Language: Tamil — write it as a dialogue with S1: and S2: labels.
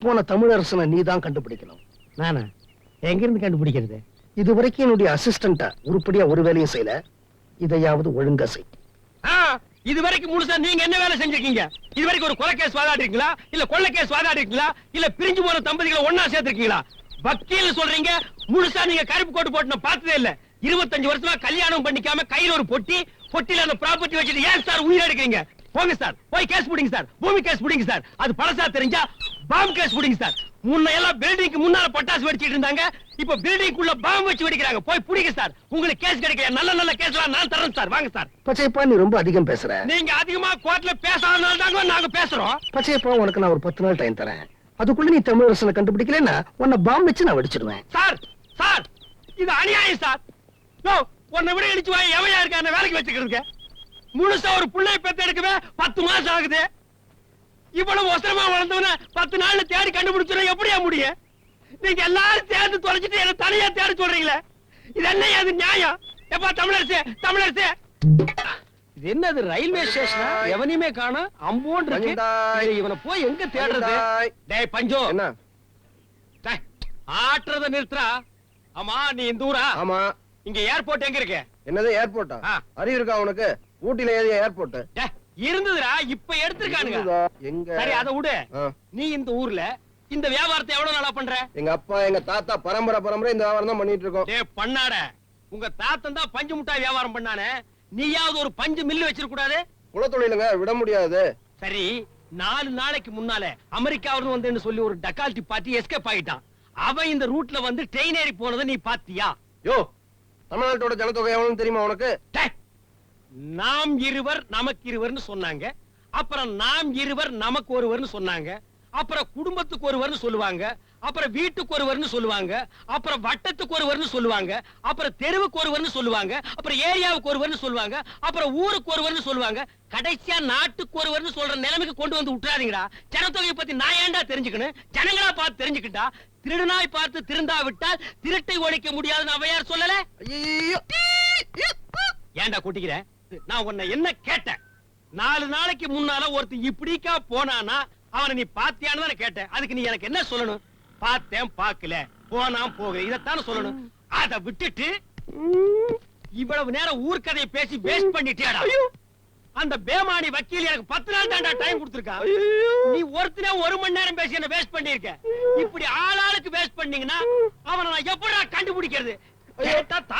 S1: போன தமிழரசனை நீதான் கண்டுபிடிக்கணும்.
S2: நானா எங்க இருந்து கண்டுபிடிக்கிறது?
S1: இதுவரைக்கும் என்னுடைய அசிஸ்டண்டா உருப்படியா ஒரு வேலையும் செய்யல. இதையாவது ஒழுங்கா செய்.
S3: இதுவரைக்கும் முழுசா நீங்க என்ன வேலை செஞ்சிருக்கீங்க? இதுவரைக்கும் ஒரு கொலை கேஸ் வாதாடிருக்கீங்களா, இல்ல கொள்ளை கேஸ் வாதாடிருக்கீங்களா, இல்ல பிரிஞ்சு போன தம்பதிகளை ஒன்னா சேர்த்திருக்கீங்களா? வக்கீல் சொல்றீங்க, முழுசா நீங்க கருப்பு கோட்டு போட்டு நான் பார்த்ததே இல்ல. 25 வருஷமா கல்யாணம் பண்ணிக்காம கையில ஒரு பொட்டில அந்த ப்ராப்பர்ட்டி வச்சுட்டு ஏன் சார் உயிர் எடுக்கிறீங்க? போங்க சார், போய் கேஸ் புடிங்க சார், பூமி கேஸ் புடிங்க சார். அது பழசா தெரிஞ்சா பாம் கேஸ் புடிங்க சார். முன்ன எல்லாம் பில்டிங்க்கு முன்னால பட்டாசு வெடிச்சிட்டு இருந்தாங்க, இப்ப பில்டிங்குள்ள பாம் வச்சு வெடிக்கிறாங்க. போய் புடிங்க சார். உங்களுக்கு கேஸ் கிடைக்கல, நல்ல நல்ல கேஸ்லாம் நான் தரேன் சார். வாங்க சார்.
S1: பச்சைப்பா, நீ ரொம்ப அதிகம் பேசுற.
S3: நீங்க அதிகமா கோர்ட்ல பேசாதனால தாங்க நாங்க பேசுறோம்.
S1: பச்சைப்பா, உனக்கு நான் ஒரு 10 நாள் டைம் தரேன். அதுக்குள்ள நீ தமிழரசனை கண்டுபிடிக்கலன்னா உன்னை பாம் வச்சு நான் வெடிச்சிடுவேன்.
S3: சார் சார், இது அநியாயம் சார். உன்னை விட இடிச்சு வாய் எவையா இருக்க என்ன வேலைக்கு வச்சுக்கிறதுக்கு? முழுசா ஒரு பிள்ளைய பெத்து எடுக்கவே 10 மாசம் ஆகுது. இவ்வளவு அவசரமா வளர்ந்தவன 10 நாள்ல தேடி கண்டுபிடிச்சா எப்படியா முடியும்? நீங்க எல்லாரும் சேர்ந்து தொலைச்சிட்டு என்ன தனியா தேடி சொல்றீங்களே, இது என்ன அது நியாயம்? எப்பா தமிழரசே, தமிழரசே, இது என்னது ரயில்வே ஸ்டேஷனா? எவனையுமே காணோம். அம்போன் இருக்கு. இவனை போய் எங்க தேடுறது? டேய் பஞ்சோ,
S4: என்ன
S3: ஆற்றத நிறுத்துறா. ஆமா, நீ இந்த ஊரா?
S4: ஆமா.
S3: இங்க ஏர்போர்ட் எங்க இருக்கு?
S4: என்னது ஏர்போர்ட்டா? அறிவு இருக்கா உனக்கு? ஊட்டில ஏது ஏர்போர்ட்
S3: இருந்ததுடா, இப்ப எடுத்துருக்கானுங்க.
S4: எங்க?
S3: சரி, அதை விடு. நீ இந்த ஊர்ல இந்த வியாபாரத்தை எவ்வளவு நாளா பண்ற?
S4: எங்க அப்பா எங்க தாத்தா பரம்பரை இந்த வியாபாரம் தான் பண்ணிட்டு இருக்கோம்.
S3: டேய் பண்ணாட, உங்க தாத்தன் தான் பஞ்சு முட்டாய் வியாபாரம் பண்ணானே, நீயாவது ஒரு பஞ்சு மில்லு வச்சிருக்க கூடாது?
S4: குலத்தொழிலுங்க, விட முடியாது.
S3: சரி, 4 நாளைக்கு முன்னால அமெரிக்காவிலிருந்து வந்து சொல்லி ஒரு டக்கால்டி பார்ட்டி எஸ்கேப் ஆயிட்டான். அவன் இந்த ரூட்ல வந்து ட்ரெயின் ஏறி போனதை நீ பாத்தியா?
S4: யோ, தமிழ்நாட்டோட ஜனத்தொகை எவ்வளவு தெரியுமா உனக்கு?
S3: நாம் இருவர் நமக்கு இருவர்னு சொன்னாங்க, அப்புறம் நாம் இருவர் நமக்கு ஒருவர்னு சொன்னாங்க, அப்புறம் குடும்பத்துக்கு ஒருவர்னு சொல்லுவாங்க, அப்புறம் வீட்டுக்கு ஒருவர்னு சொல்லுவாங்க, அப்புறம் வட்டத்துக்கு ஒருவர்னு சொல்லுவாங்க, அப்புறம் தெருவுக்கு ஒருவர்னு சொல்லுவாங்க, அப்புறம் ஏரியாவுக்கு ஒருவர்னு சொல்லுவாங்க, அப்புறம் ஊருக்கு ஒருவர்னு சொல்லுவாங்க, கடைசியா நாட்டுக்கு ஒருவர்னு சொல்ற நிலைமைக்கு கொண்டு வந்து விட்டுறாதீங்கடா. ஜனத்தொகையை பத்தி நான் ஏன்டா தெரிஞ்சுக்கணும்? ஜனங்களா பார்த்து தெரிஞ்சுக்கிட்டா. திருடனாய் பார்த்து திருந்தா விட்டால் திருட்டை ஒழிக்க முடியாதுன்னு அவையார் சொல்லல? ஏன்டா கூட்டிக்கிற? நான் உன்னை என்ன கேட்டேன்? 4 நாளைக்கு முன்னால ஒருத்தன் இப்படிக்கா போனானா அவனை நீ பாத்தியான்னு தானே கேட்டேன். அதுக்கு நீ எனக்கு என்ன சொல்லணும்? பார்த்தேன், பார்க்கல, போனா போகல, இதத்தான சொல்லணும். அதை விட்டுட்டு இவ்வளவு நேரம் ஊர்க்கதையை பேசி வேஸ்ட் பண்ணிட்டேடா. அந்த பேமானி வக்கீல் எனக்கு 10 நாள் தாண்டா டைம் கொடுத்திருக்கான். நீ ஒருத்தனே 1 மணி நேரம் பேசி என்ன வேஸ்ட் பண்ணிருக்க. இப்படி ஆளாளுக்கு வேஸ்ட் பண்ணீங்கன்னா அவனை நான் எப்படா கண்டுபிடிக்கிறது? தாத்தா